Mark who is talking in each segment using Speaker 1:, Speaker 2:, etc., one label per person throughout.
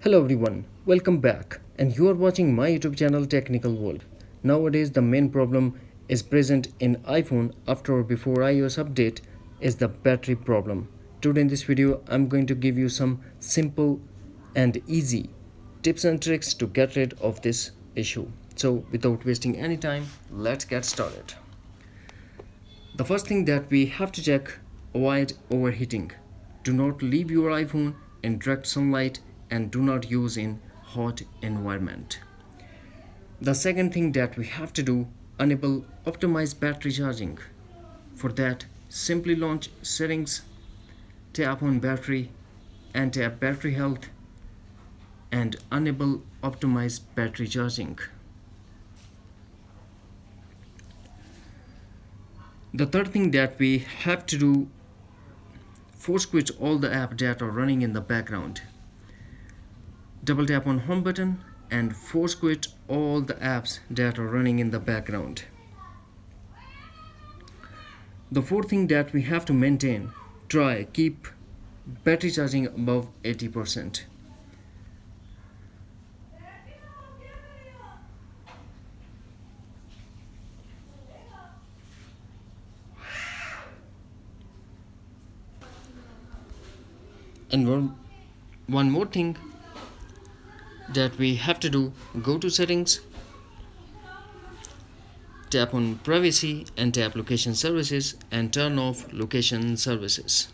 Speaker 1: Hello everyone, welcome back, and you are watching my YouTube channel Technical World. Nowadays, the main problem is present in iPhone after or before iOS update is the battery problem. Today in this video, I'm going to give you some simple and easy tips and tricks to get rid of this issue. So, without wasting any time, let's get started. The first thing that we have to check, avoid overheating. Do not leave your iPhone in direct sunlight and do not use in hot environment. The second thing that we have to do, enable optimize battery charging. For that, simply launch settings, tap on battery and tap battery health and enable optimize battery charging. The third thing that we have to do, force quit all the apps that are running in the background. Double tap on home button and force quit all the apps that are running in the background. The fourth thing that we have to maintain, try keep battery charging above 80%. And one more thing that we have to do, go to settings, tap on privacy and tap location services and turn off location services,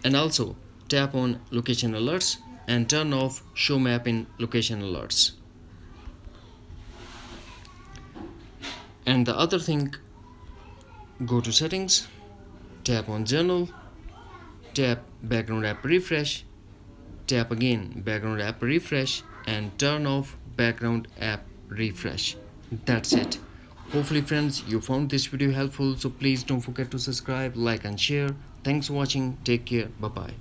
Speaker 1: and also tap on location alerts and turn off show map in location alerts. And the other thing, go to settings, tap on journal, tap background app refresh, tap again background app refresh and turn off background app refresh. That's it. Hopefully friends, you found this video helpful, so please don't forget to subscribe, like and share. Thanks for watching. Take care. Bye bye.